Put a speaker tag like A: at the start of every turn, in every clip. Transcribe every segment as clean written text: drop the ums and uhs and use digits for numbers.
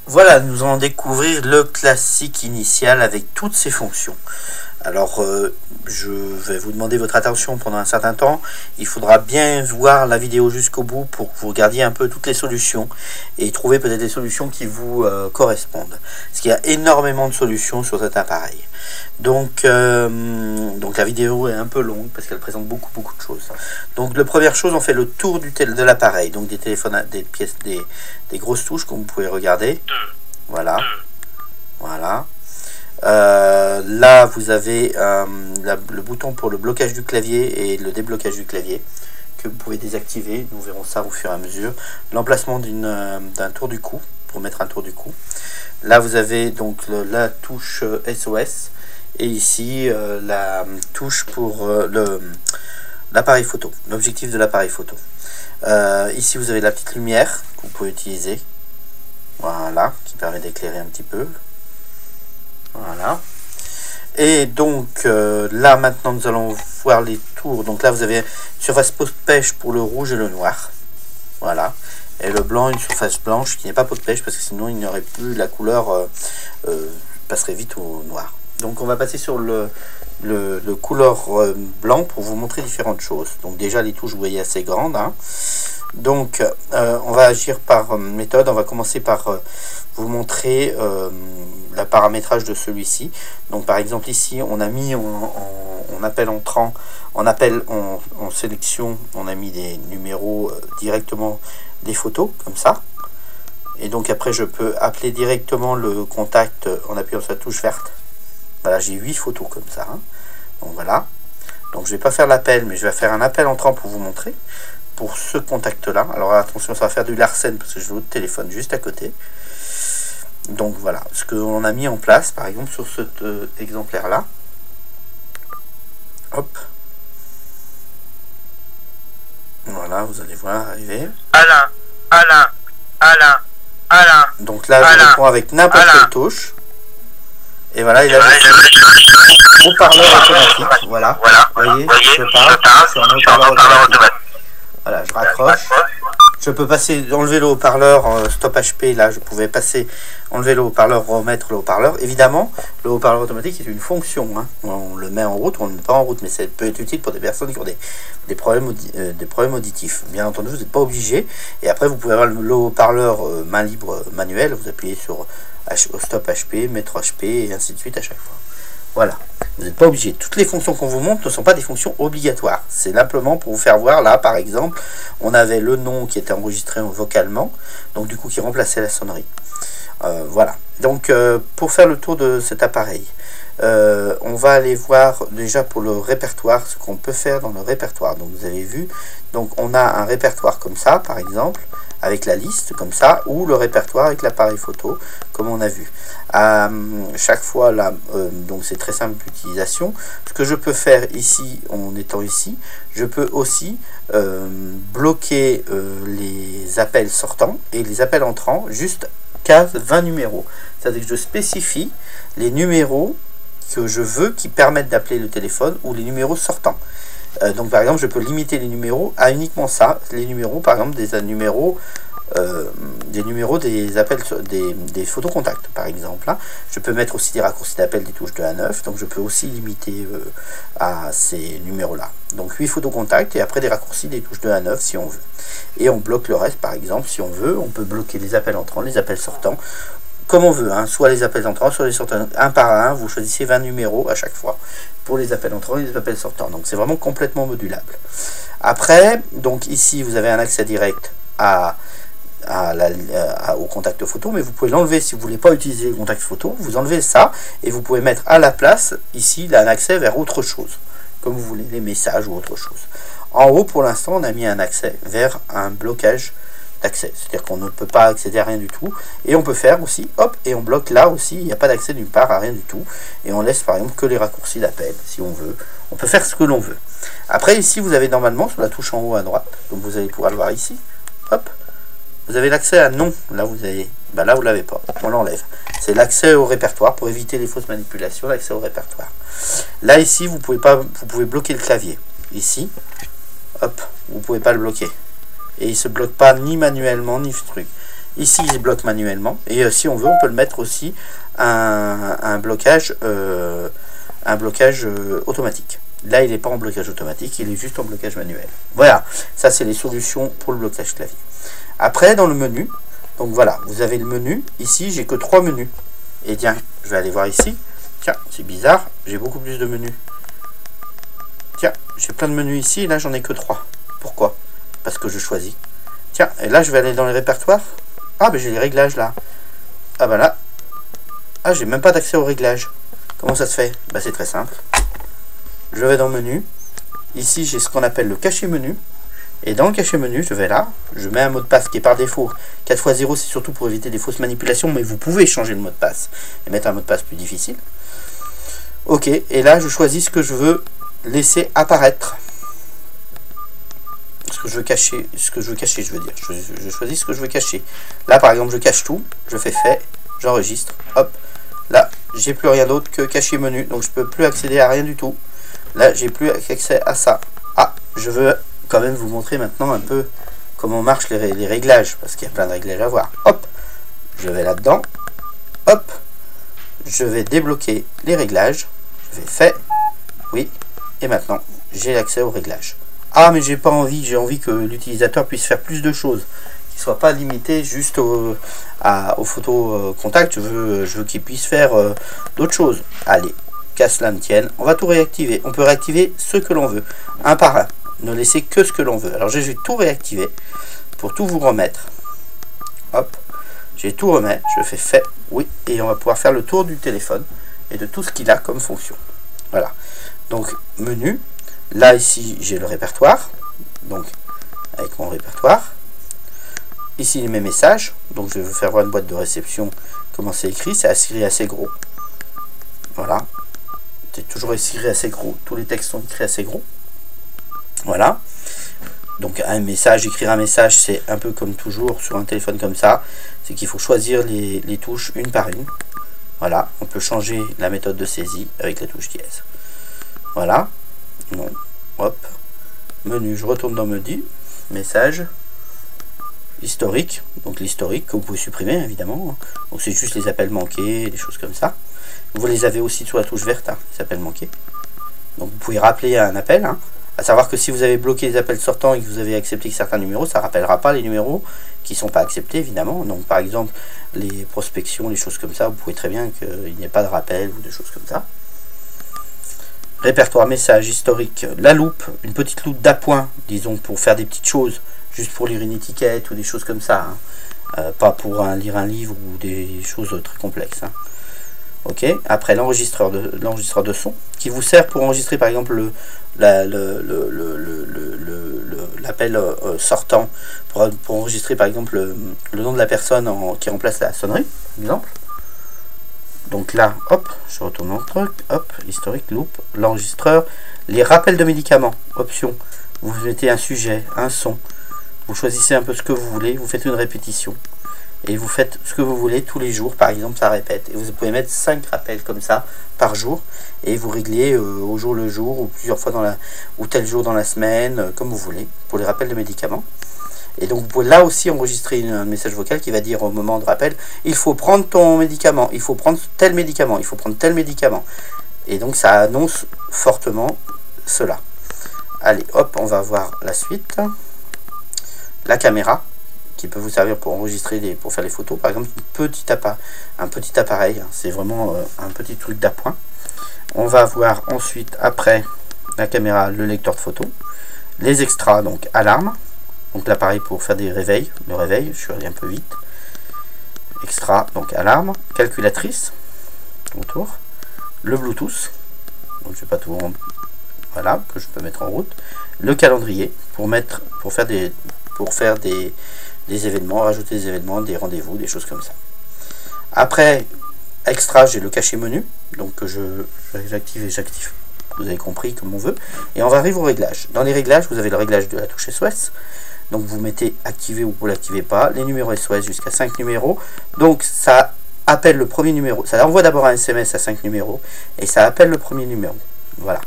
A: Voilà, nous allons découvrir le classique initial avec toutes ses fonctions. Alors, je vais vous demander votre attention pendant un certain temps. Il faudra bien voir la vidéo jusqu'au bout pour que vous regardiez un peu toutes les solutions et trouver peut-être des solutions qui vous correspondent. Parce qu'il y a énormément de solutions sur cet appareil. Donc la vidéo est un peu longue parce qu'elle présente beaucoup de choses. Donc la première chose, on fait le tour de l'appareil. Donc des téléphones, des pièces, des grosses touches comme vous pouvez regarder. Voilà. Voilà. Là, vous avez le bouton pour le blocage du clavier et le déblocage du clavier que vous pouvez désactiver. Nous verrons ça au fur et à mesure. L'emplacement d'un tour du cou pour mettre un tour du cou. Là, vous avez donc la touche SOS et ici la touche pour l'appareil photo, l'objectif de l'appareil photo. Ici, vous avez la petite lumière que vous pouvez utiliser. Voilà, qui permet d'éclairer un petit peu. Voilà. Et donc là maintenant nous allons voir les tours. Donc là vous avez une surface pot de pêche pour le rouge et le noir. Voilà. Et le blanc, une surface blanche qui n'est pas pot de pêche parce que sinon il n'y aurait plus la couleur passerait vite au noir. Donc on va passer sur le couleur blanc pour vous montrer différentes choses. Donc déjà les touches vous voyez assez grandes. Hein. Donc on va agir par méthode. On va commencer par vous montrer le paramétrage de celui-ci. Donc par exemple ici on a mis en appel entrant, en sélection, on a mis des numéros directement des photos comme ça. Et donc après je peux appeler directement le contact en appuyant sur la touche verte. Voilà, j'ai 8 photos comme ça. Hein. Donc voilà. Donc je vais pas faire l'appel, mais je vais faire un appel entrant pour vous montrer. Pour ce contact là, alors attention, ça va faire du Larsen parce que j'ai l'autre téléphone juste à côté. Donc voilà ce qu'on a mis en place par exemple sur cet exemplaire là. Hop, voilà, vous allez voir arriver.
B: Alain.
A: Donc là je réponds avec n'importe quelle touche. Et voilà, il a le haut-parleur automatique. Voilà, vous voyez, je parle sur un haut-parleur automatique. Voilà, je raccroche. Je peux passer, enlever le haut-parleur stop HP. Là, je pouvais passer, enlever le haut-parleur, remettre le haut-parleur. Évidemment, le haut-parleur automatique est une fonction. Hein. On le met en route ou on ne le met pas en route, mais ça peut être utile pour des personnes qui ont des problèmes auditifs. Bien entendu, vous n'êtes pas obligé. Et après, vous pouvez avoir le haut-parleur main libre manuel. Vous appuyez sur stop HP, mettre HP et ainsi de suite à chaque fois. Voilà, vous n'êtes pas obligé. Toutes les fonctions qu'on vous montre ne sont pas des fonctions obligatoires. C'est simplement pour vous faire voir, là par exemple, on avait le nom qui était enregistré vocalement, donc du coup qui remplaçait la sonnerie. Voilà, donc pour faire le tour de cet appareil, on va aller voir déjà pour le répertoire, ce qu'on peut faire dans le répertoire. Donc vous avez vu, donc on a un répertoire comme ça par exemple, avec la liste comme ça, ou le répertoire avec l'appareil photo, comme on a vu. Chaque fois, là, donc c'est très simple d'utilisation. Ce que je peux faire ici, en étant ici, je peux aussi bloquer les appels sortants et les appels entrants, juste qu'à 20 numéros. C'est-à-dire que je spécifie les numéros que je veux qui permettent d'appeler le téléphone ou les numéros sortants. Donc par exemple je peux limiter les numéros à uniquement ça, les numéros par exemple des numéros des appels des photos contacts par exemple. Là. Je peux mettre aussi des raccourcis d'appel des touches 2 à 9, donc je peux aussi limiter à ces numéros là. Donc 8 photos contacts et après des raccourcis des touches 2 à 9 si on veut. Et on bloque le reste par exemple si on veut, on peut bloquer les appels entrants, les appels sortants. Comme on veut, hein, soit les appels entrants, soit les sortants, un par un, vous choisissez 20 numéros à chaque fois pour les appels entrants et les appels sortants. Donc c'est vraiment complètement modulable. Après, donc ici vous avez un accès direct au contact photo, mais vous pouvez l'enlever si vous ne voulez pas utiliser le contact photo, vous enlevez ça et vous pouvez mettre à la place ici un accès vers autre chose, comme vous voulez, les messages ou autre chose. En haut pour l'instant on a mis un accès vers un blocage d'accès, c'est-à-dire qu'on ne peut pas accéder à rien du tout, et on peut faire aussi, hop, et on bloque là aussi, il n'y a pas d'accès nulle part à rien du tout, et on laisse par exemple que les raccourcis d'appel, si on veut, on peut faire ce que l'on veut. Après ici vous avez normalement sur la touche en haut à droite, donc vous allez pouvoir le voir ici, hop, vous avez l'accès à non, là vous avez, ben là vous l'avez pas, on l'enlève, c'est l'accès au répertoire, pour éviter les fausses manipulations, l'accès au répertoire. Là ici vous pouvez bloquer le clavier, ici, hop, vous pouvez pas le bloquer. Et il se bloque pas ni manuellement ni truc. Ici, il bloque manuellement. Et si on veut, on peut le mettre aussi un blocage automatique. Là, il n'est pas en blocage automatique, il est juste en blocage manuel. Voilà, ça c'est les solutions pour le blocage clavier. Après, dans le menu, donc voilà, vous avez le menu. Ici, j'ai que 3 menus. Et tiens, je vais aller voir ici. Tiens, c'est bizarre, j'ai beaucoup plus de menus. Tiens, j'ai plein de menus ici, et là, j'en ai que 3. Pourquoi? Parce que je choisis. Tiens, et là, je vais aller dans les répertoires. Ah, ben j'ai les réglages là. Ah, ben là. Ah, j'ai même pas d'accès aux réglages. Comment ça se fait? Ben, c'est très simple. Je vais dans menu. Ici, j'ai ce qu'on appelle le cachet menu. Et dans le cachet menu, je vais là. Je mets un mot de passe qui est par défaut. 4x0, c'est surtout pour éviter des fausses manipulations. Mais vous pouvez changer le mot de passe et mettre un mot de passe plus difficile. Ok. Et là, je choisis ce que je veux laisser apparaître. Ce que je veux cacher, je veux dire. Je choisis ce que je veux cacher. Là, par exemple, je cache tout. Je fais fait. J'enregistre. Hop. Là, j'ai plus rien d'autre que cacher menu. Donc, je peux plus accéder à rien du tout. Là, j'ai plus accès à ça. Ah, je veux quand même vous montrer maintenant un peu comment marchent les réglages, parce qu'il y a plein de réglages à voir. Hop, je vais là-dedans. Hop, je vais débloquer les réglages. Je vais fait. Oui, et maintenant, j'ai l'accès aux réglages. Ah, mais j'ai pas envie, j'ai envie que l'utilisateur puisse faire plus de choses, qu'il ne soit pas limité juste aux photos contact. Je veux qu'il puisse faire d'autres choses. Allez. Qu'à cela ne tienne, on va tout réactiver. On peut réactiver ce que l'on veut, un par un. Ne laisser que ce que l'on veut. Alors, je vais tout réactiver pour tout vous remettre. Hop, j'ai tout remis. Je fais fait, oui, et on va pouvoir faire le tour du téléphone et de tout ce qu'il a comme fonction. Voilà. Donc, menu. Là, ici, j'ai le répertoire. Donc, avec mon répertoire. Ici, mes messages. Donc, je vais vous faire voir une boîte de réception. Comment c'est écrit. C'est assez gros. Voilà. C'est toujours écrit assez gros. Tous les textes sont écrits assez gros. Voilà. Donc un message, écrire un message, c'est un peu comme toujours sur un téléphone comme ça. C'est qu'il faut choisir les touches une par une. Voilà. On peut changer la méthode de saisie avec la touche dièse. Voilà. Non. Hop. Menu. Je retourne dans menu. Message. Historique. Donc l'historique que vous pouvez supprimer évidemment. Donc c'est juste les appels manqués, des choses comme ça. Vous les avez aussi sur la touche verte, hein, les appels manqués. Donc vous pouvez rappeler un appel. Hein. À savoir que si vous avez bloqué les appels sortants et que vous avez accepté certains numéros, ça ne rappellera pas les numéros qui ne sont pas acceptés, évidemment. Donc par exemple, les prospections, les choses comme ça, vous pouvez très bien qu'il n'y ait pas de rappel ou des choses comme ça. Répertoire, message, historique, la loupe, une petite loupe d'appoint, disons, pour faire des petites choses, juste pour lire une étiquette ou des choses comme ça. Hein. Pas pour lire un livre ou des choses très complexes. Hein. Ok. Après l'enregistreur de son qui vous sert pour enregistrer par exemple l'appel sortant, pour enregistrer par exemple le nom de la personne qui remplace la sonnerie, par exemple. Donc là, hop, je retourne dans le truc, hop, historique, loupe, l'enregistreur, les rappels de médicaments, option, vous mettez un sujet, un son, vous choisissez un peu ce que vous voulez, vous faites une répétition. Et vous faites ce que vous voulez tous les jours, par exemple, ça répète. Et vous pouvez mettre 5 rappels comme ça par jour. Et vous réglez au jour le jour, ou plusieurs fois ou tel jour dans la semaine, comme vous voulez, pour les rappels de médicaments. Et donc vous pouvez là aussi enregistrer un message vocal qui va dire au moment de rappel, il faut prendre ton médicament, il faut prendre tel médicament, il faut prendre tel médicament. Et donc ça annonce fortement cela. Allez, hop, on va voir la suite. La caméra, qui peut vous servir pour enregistrer, pour faire les photos. Par exemple, un petit appareil, c'est vraiment un petit truc d'appoint. On va voir ensuite, après la caméra, le lecteur de photos. Les extras, donc alarme. Donc l'appareil pour faire des réveils. Le réveil, je suis allé un peu vite. Extra, donc alarme. Calculatrice, autour. Le Bluetooth. Donc je vais pas tout rendre. Voilà, que je peux mettre en route. Le calendrier, pour faire des événements, rajouter des événements, des rendez-vous, des choses comme ça. Après, extra, j'ai le cachet menu, donc j'active et j'active, vous avez compris comme on veut. Et on va arriver aux réglages. Dans les réglages, vous avez le réglage de la touche SOS, donc vous mettez activer ou vous l'activez pas, les numéros SOS jusqu'à 5 numéros, donc ça appelle le premier numéro, ça envoie d'abord un SMS à 5 numéros, et ça appelle le premier numéro, voilà.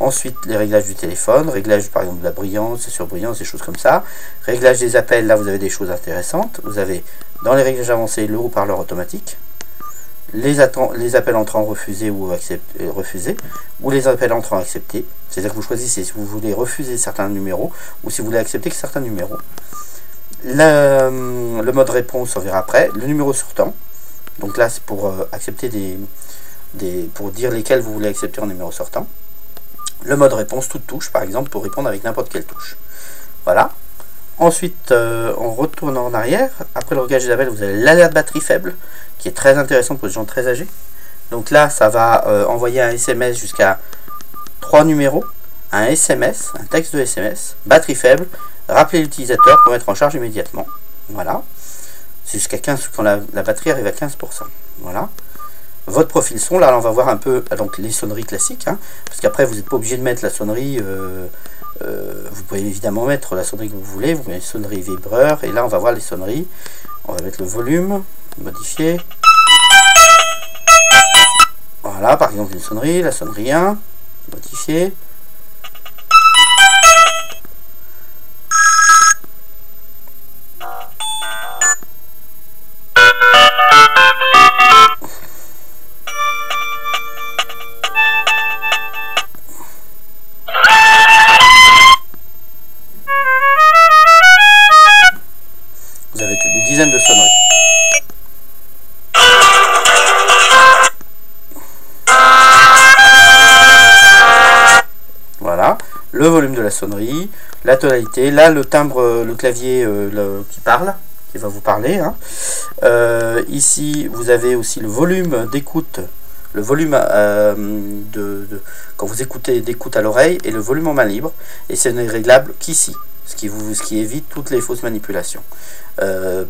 A: Ensuite, les réglages du téléphone, réglage par exemple de la brillance, surbrillance, des choses comme ça. Réglage des appels, là vous avez des choses intéressantes. Vous avez Dans les réglages avancés, le haut-parleur automatique, les appels entrants refusés ou refusés, ou les appels entrants acceptés. C'est-à-dire que vous choisissez si vous voulez refuser certains numéros ou si vous voulez accepter certains numéros. Le mode réponse, on verra après. Le numéro sortant, donc là c'est pour accepter pour dire lesquels vous voulez accepter en numéro sortant. Le mode réponse, toute touche par exemple, pour répondre avec n'importe quelle touche. Voilà. Ensuite, on retourne en arrière. Après le réglage des appels, vous avez l'alerte batterie faible, qui est très intéressant pour les gens très âgés. Donc là, ça va envoyer un SMS jusqu'à 3 numéros, un SMS, un texte de SMS, batterie faible, rappeler l'utilisateur pour mettre en charge immédiatement. Voilà. C'est jusqu'à 15 quand la batterie arrive à 15%. Voilà. Votre profil son, là on va voir un peu donc les sonneries classiques, hein, parce qu'après vous n'êtes pas obligé de mettre la sonnerie, vous pouvez évidemment mettre la sonnerie que vous voulez, vous mettez sonnerie vibreur, et là on va voir les sonneries. On va mettre le volume, modifier. Voilà, par exemple une sonnerie, la sonnerie 1, modifier. Vous avez une dizaine de sonneries. Voilà, le volume de la sonnerie, la tonalité, là le timbre, le clavier qui parle, qui va vous parler. Hein. Ici, vous avez aussi le volume d'écoute, le volume quand vous écoutez d'écoute à l'oreille et le volume en main libre, et ce n'est réglable qu'ici. Ce qui évite toutes les fausses manipulations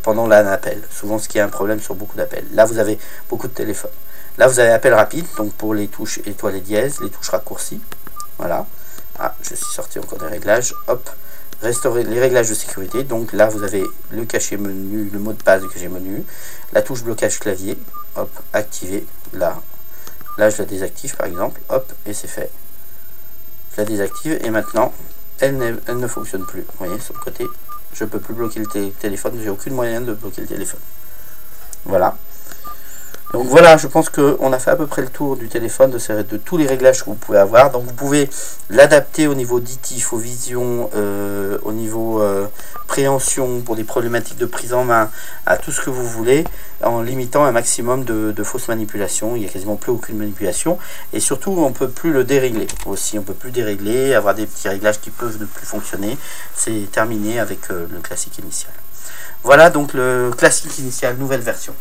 A: pendant un appel. Souvent, ce qui est un problème sur beaucoup d'appels. Là, vous avez beaucoup de téléphones. Là, vous avez appel rapide, donc pour les touches étoile et dièse, les touches raccourcies. Voilà. Ah, je suis sorti encore des réglages. Hop. Restaurer les réglages de sécurité. Donc là, vous avez le cachet menu, le mot de passe du cachet menu, la touche blocage clavier. Hop, activer. Là, je la désactive par exemple. Hop, et c'est fait. Je la désactive et maintenant. Elle ne fonctionne plus. Vous voyez, sur le côté, je ne peux plus bloquer le téléphone. J'ai aucune moyen de bloquer le téléphone. Voilà. Donc voilà, je pense qu'on a fait à peu près le tour du téléphone, de tous les réglages que vous pouvez avoir. Donc vous pouvez l'adapter au niveau auditif, au vision, au niveau préhension, pour des problématiques de prise en main, à tout ce que vous voulez, en limitant un maximum de fausses manipulations. Il n'y a quasiment plus aucune manipulation. Et surtout, on ne peut plus le dérégler. Aussi, on ne peut plus dérégler, avoir des petits réglages qui peuvent ne plus fonctionner. C'est terminé avec le classique initial. Voilà donc le classique initial, nouvelle version.